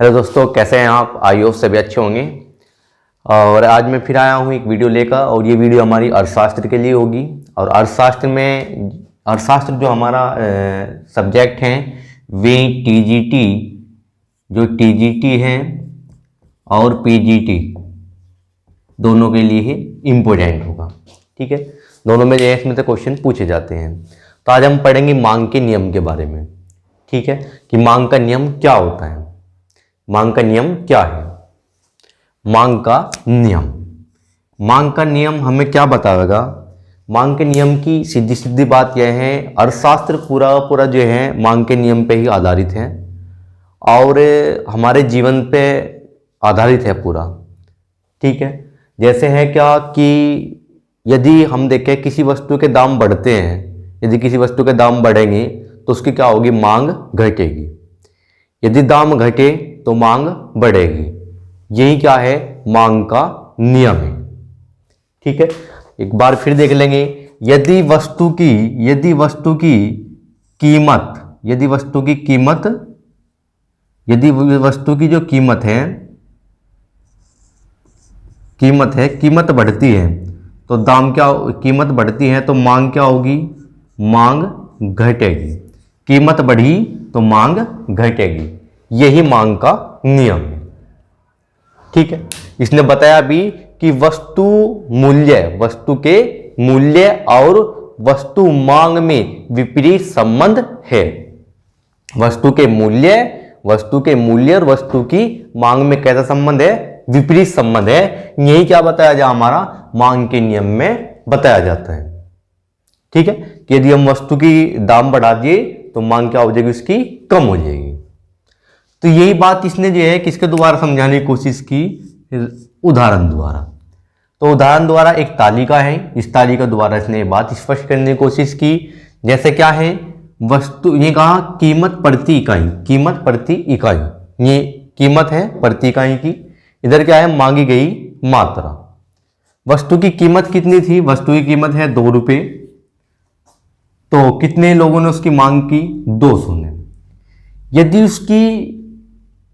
Hello दोस्तों, कैसे हैं आप? आई होप सभी अच्छे होंगे। और आज मैं फिर आया हूँ एक वीडियो लेकर, और ये वीडियो हमारी अर्थशास्त्र के लिए होगी। और अर्थशास्त्र जो हमारा सब्जेक्ट है वे टीजीटी, जो टीजीटी है और पीजीटी दोनों के लिए ही इम्पोर्टेंट होगा। ठीक है, दोनों में इसमें से क्वेश्चन पूछे जाते हैं। तो आज हम पढ़ेंगे मांग के नियम के बारे में। ठीक है, कि मांग का नियम क्या होता है, मांग का नियम क्या है। मांग का नियम हमें क्या बताएगा? मांग के नियम की सीधी सीधी बात यह है, अर्थशास्त्र पूरा जो है मांग के नियम पे ही आधारित है और हमारे जीवन पे आधारित है पूरा। ठीक है, जैसे है क्या कि यदि हम देखें किसी वस्तु के दाम बढ़ते हैं, यदि किसी वस्तु के दाम बढ़ेंगे तो उसकी क्या होगी? मांग घटेगी। यदि दाम घटे तो मांग बढ़ेगी। यही क्या है? मांग का नियम है। ठीक है, एक बार फिर देख लेंगे। यदि वस्तु की जो कीमत बढ़ती है तो दाम क्या? कीमत बढ़ती है तो मांग क्या होगी? मांग घटेगी। कीमत बढ़ी तो मांग घटेगी। यही मांग का नियम है। ठीक है, इसने बताया भी कि वस्तु के मूल्य और वस्तु मांग में विपरीत संबंध है। वस्तु के मूल्य और वस्तु की मांग में कैसा संबंध है? विपरीत संबंध है। यही क्या बताया जाए? हमारा मांग के नियम में बताया जाता है। ठीक है, कि यदि हम वस्तु की दाम बढ़ा दिए तो मांग क्या हो जाएगी? उसकी कम हो जाएगी। तो यही बात इसने जो है किसके द्वारा समझाने की कोशिश की? उदाहरण द्वारा। तो उदाहरण द्वारा एक तालिका है, इस तालिका द्वारा इसने बात स्पष्ट करने की कोशिश की। जैसे क्या है? वस्तु, ये कहा कीमत प्रति इकाई, ये कीमत है प्रति इकाई की। इधर क्या है? मांगी गई मात्रा। वस्तु की कीमत कितनी थी? वस्तु की कीमत है 2 रुपये। तो कितने लोगों ने उसकी मांग की? 200 ने। यदि उसकी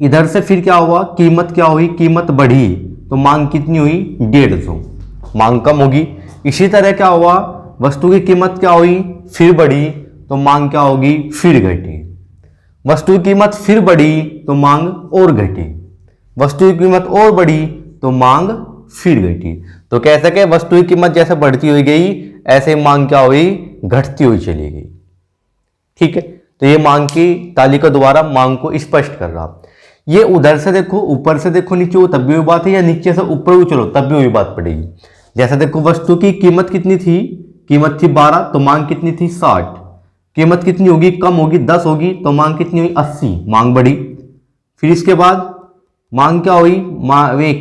इधर से फिर क्या हुआ? कीमत क्या हुई? कीमत बढ़ी तो मांग कितनी हुई? 150। मांग कम होगी। इसी तरह क्या हुआ? वस्तु की कीमत क्या हुई? फिर बढ़ी तो मांग क्या होगी? फिर घटी। वस्तु की कीमत फिर बढ़ी तो मांग और घटी। वस्तु की कीमत और बढ़ी तो मांग फिर घटी। तो कह सके वस्तु की कीमत जैसे बढ़ती हुई गई ऐसे मांग क्या हुई? घटती हुई चली गई। ठीक है, तो ये मांग की तालिका द्वारा मांग को स्पष्ट कर रहा। ये उधर से देखो, ऊपर से देखो नीचे हो तब भी वही बात है, या नीचे से ऊपर भी चलो तब भी वही बात पड़ेगी। जैसे देखो, वस्तु की कीमत कितनी थी? कीमत थी 12, तो मांग कितनी थी? 60। कीमत कितनी होगी? कम होगी, 10 होगी, तो मांग कितनी हुई? 80। मांग बढ़ी। फिर इसके बाद मांग क्या हुई?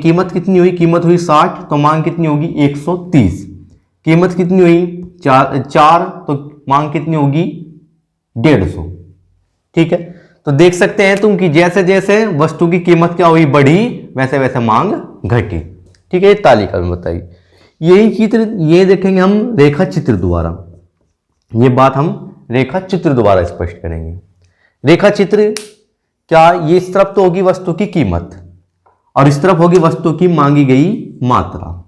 कीमत कितनी हुई? कीमत हुई 60, तो मांग कितनी होगी? 130। कीमत कितनी हुई? 4, तो मांग कितनी होगी? 150। ठीक है, तो देख सकते हैं तुम कि जैसे जैसे वस्तु की कीमत क्या हुई? बढ़ी, वैसे वैसे मांग घटी। ठीक है, तालिका में बताई। यही चित्र ये देखेंगे हम रेखा चित्र द्वारा। ये बात हम रेखा चित्र द्वारा स्पष्ट करेंगे। रेखा चित्र क्या? ये इस तरफ तो होगी वस्तु की कीमत और इस तरफ होगी वस्तु की मांगी गई मात्रा।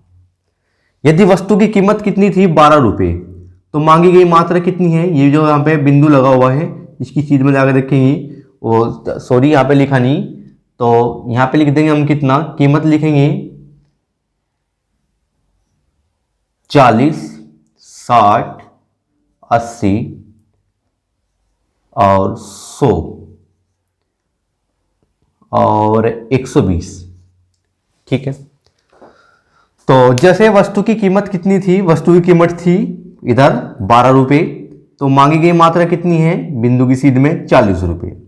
यदि वस्तु की कीमत कितनी थी? 12 रुपये, तो मांगी गई मात्रा कितनी है? ये जो यहाँ पे बिंदु लगा हुआ है इसकी चीज में जाकर देखेंगे। वो सॉरी, यहाँ पे लिखा नहीं, तो यहाँ पे लिख देंगे हम कितना? कीमत लिखेंगे 40, 60, 80 और 100 और 120। ठीक है, तो जैसे वस्तु की कीमत कितनी थी? वस्तु की कीमत थी इधर 12 रुपये, तो मांगी गई मात्रा कितनी है? बिंदु की सीध में 40 रुपये।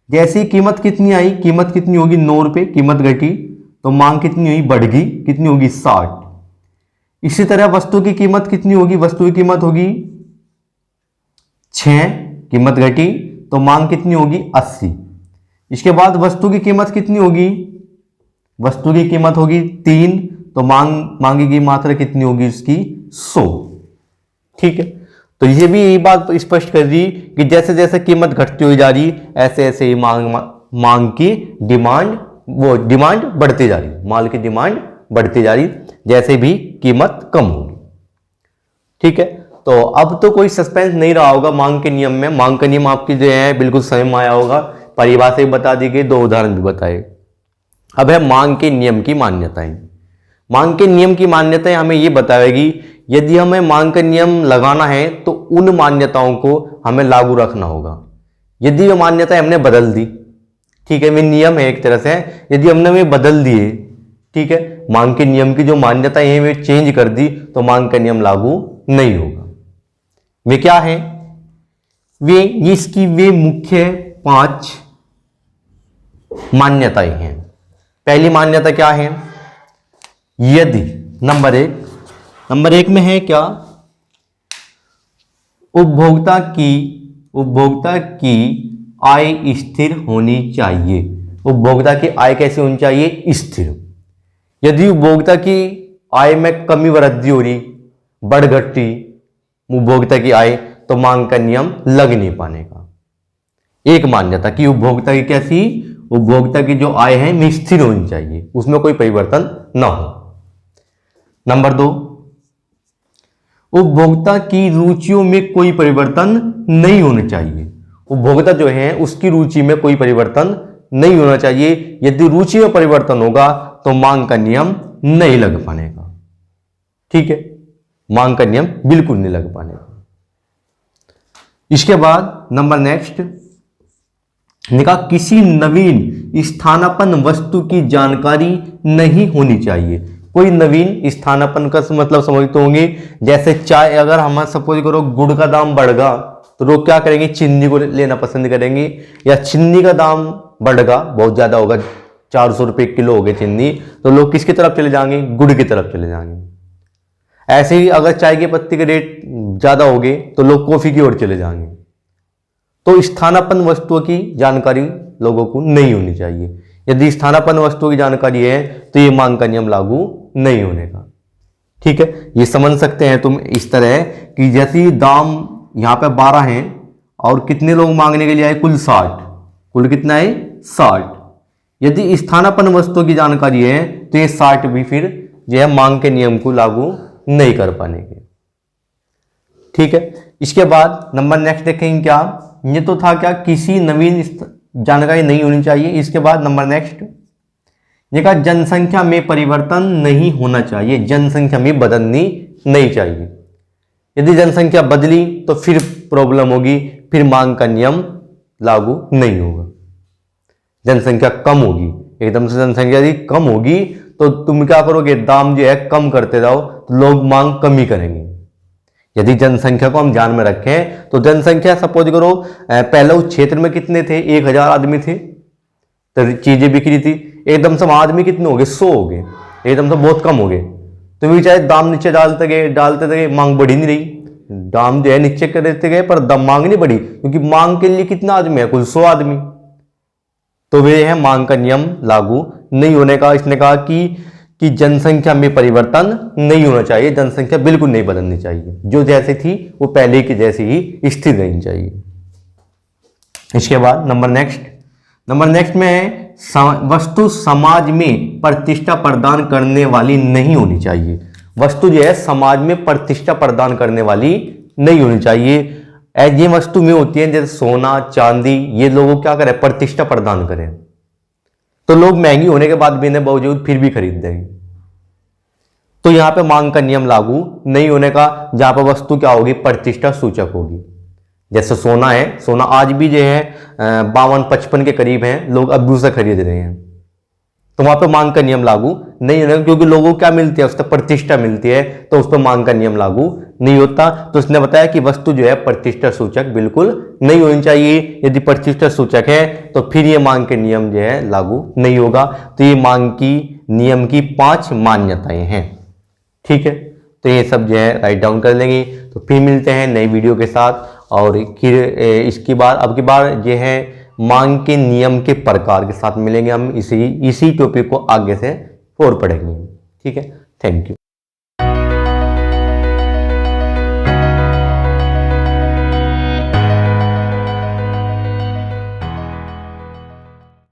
जैसी कीमत कितनी आई? कीमत कितनी होगी? 9 रुपये। कीमत घटी तो मांग कितनी हुई? बढ़ गई। कितनी होगी? 60। इसी तरह वस्तु की कीमत कितनी होगी? वस्तु की कीमत होगी 6, कीमत घटी तो मांग कितनी होगी? 80। इसके बाद वस्तु की कीमत कितनी होगी? वस्तु की कीमत होगी 3, तो मांगी गई मात्रा कितनी होगी? उसकी 100। ठीक है, तो ये भी यही बात स्पष्ट कर दी कि जैसे जैसे कीमत घटती हुई जा रही ऐसे ऐसे ही मांग मांग की डिमांड, वो डिमांड बढ़ती जा रही, माल की डिमांड बढ़ती जा रही जैसे भी कीमत कम होगी। ठीक है, तो अब तो कोई सस्पेंस नहीं रहा होगा मांग के नियम में। मांग का नियम आपकी जो है बिल्कुल समझ में आया होगा, परिभाषा भी बता दी गई, 2 उदाहरण भी बताए। अब है मांग के नियम की मान्यताएं। मांग के नियम की मान्यताएं हमें ये बताएगी यदि हमें मांग का नियम लगाना है तो उन मान्यताओं को हमें लागू रखना होगा। यदि वो मान्यताएं हमने बदल दी, ठीक है, वे नियम है एक तरह से, यदि हमने वे बदल दिए, ठीक है, मांग के नियम की जो मान्यताएं हैं वे चेंज कर दी तो मांग का नियम लागू नहीं होगा। वे क्या है, वे इसकी वे मुख्य 5 मान्यताएं हैं। पहली मान्यता क्या है, यदि नंबर एक में है क्या, उपभोक्ता की आय स्थिर होनी चाहिए। उपभोक्ता की आय कैसे होनी चाहिए, स्थिर। यदि उपभोक्ता की आय में कमी वृद्धि हो रही, बढ़ घटती उपभोक्ता की आय, तो मांग का नियम लग नहीं पाने का। एक मान्यता कि उपभोक्ता की कैसी, उपभोक्ता की जो आय है वो स्थिर होनी चाहिए, उसमें कोई परिवर्तन ना हो। नंबर 2, उपभोक्ता की रुचियों में कोई परिवर्तन नहीं होना चाहिए। उपभोक्ता जो है उसकी रुचि में कोई परिवर्तन नहीं होना चाहिए। यदि रुचि में परिवर्तन होगा तो मांग का नियम नहीं लग पानेगा। ठीक है, मांग का नियम बिल्कुल नहीं लग पानेगा। इसके बाद नंबर नेक्स्ट निका, किसी नवीन स्थानापन्न वस्तु की जानकारी नहीं होनी चाहिए। कोई नवीन स्थानापन्न का मतलब समझते होंगे, जैसे चाय, अगर हम सपोज करो गुड़ का दाम बढ़ गया तो लोग क्या करेंगे, चीनी को लेना पसंद करेंगे, या चीनी का दाम बढ़ेगा, बहुत ज्यादा होगा, 400 रुपये किलो हो गए चीनी, तो लोग किसकी तरफ चले जाएंगे, गुड़ की तरफ चले जाएंगे। ऐसे ही अगर चाय की पत्ती के रेट ज्यादा हो गए तो लोग कॉफी की ओर चले जाएंगे। तो स्थानापन्न वस्तुओं की जानकारी लोगों को नहीं होनी चाहिए। यदि स्थानापन्न वस्तुओं की जानकारी है तो ये मांग का नियम लागू नहीं होने का। ठीक है, ये समझ सकते हैं तुम इस तरह कि जैसे दाम यहां पे 12 है और कितने लोग मांगने के लिए आए, कुल 60, कुल कितना है 60। यदि स्थानापन्न वस्तुओं की जानकारी है तो ये 60 भी फिर जो है मांग के नियम को लागू नहीं कर पाएंगे। ठीक है, इसके बाद नंबर नेक्स्ट देखेंगे क्या, ये तो था क्या, किसी नवीन जानकारी नहीं होनी चाहिए। इसके बाद नंबर नेक्स्ट ये कहा, जनसंख्या में परिवर्तन नहीं होना चाहिए, जनसंख्या में बदलनी नहीं चाहिए। यदि जनसंख्या बदली तो फिर प्रॉब्लम होगी, फिर मांग का नियम लागू नहीं होगा। जनसंख्या कम होगी, एकदम से जनसंख्या यदि कम होगी तो तुम क्या करोगे, दाम जो है कम करते जाओ तो लोग मांग कम ही करेंगे। यदि जनसंख्या को हम ध्यान में रखें तो जनसंख्या सपोज करो पहले उस क्षेत्र में कितने थे, 1000 आदमी थे तो चीजें बिक्री थी, एकदम से आदमी कितने हो गए, 100 हो गए, एकदम से बहुत कम हो गए। तो भी चाहे दाम नीचे डालते गए मांग बढ़ी नहीं रही, दाम जो है नीचे कर देते गए पर मांग नहीं बढ़ी, क्योंकि मांग के लिए कितना आदमी है, कुल 100 आदमी। तो वे है मांग का नियम लागू नहीं होने का। इसने कहा कि जनसंख्या में परिवर्तन नहीं होना चाहिए, जनसंख्या बिल्कुल नहीं बदलनी चाहिए, जो जैसी थी वो पहले की जैसी ही स्थिर रहनी चाहिए। इसके बाद नंबर नेक्स्ट में है वस्तु समाज में प्रतिष्ठा प्रदान करने वाली नहीं होनी चाहिए। वस्तु जो है समाज में प्रतिष्ठा प्रदान करने वाली नहीं होनी चाहिए। ये वस्तु में होती है जैसे सोना चांदी, ये लोगों क्या करें, प्रतिष्ठा प्रदान करें, तो लोग महंगी होने के बाद भी इन्हें बावजूद फिर भी खरीद देंगे। तो यहां पे मांग का नियम लागू नहीं होने का, जहां पर वस्तु क्या होगी, प्रतिष्ठा सूचक होगी। जैसे सोना है, सोना आज भी जो है 52-55 के करीब है, लोग अब भी उसे खरीद रहे हैं, तो वहां पे मांग का नियम लागू नहीं होगा, क्योंकि लोगों को क्या मिलती है, उस पर प्रतिष्ठा मिलती है, तो उस पर मांग का नियम लागू नहीं होता। तो उसने बताया कि वस्तु जो है प्रतिष्ठा सूचक बिल्कुल नहीं होनी चाहिए। यदि प्रतिष्ठा सूचक है तो फिर ये मांग के नियम जो है लागू नहीं होगा। तो ये मांग की नियम की 5 मान्यताएं हैं। ठीक है, तो ये सब जो है राइट डाउन कर लेंगे। तो फिर मिलते हैं नई वीडियो के साथ, और फिर इसकी बार अब की बार जो है मांग के नियम के प्रकार के साथ मिलेंगे हम। इसी टॉपिक को आगे से और पढ़ेंगे। ठीक है, थैंक यू।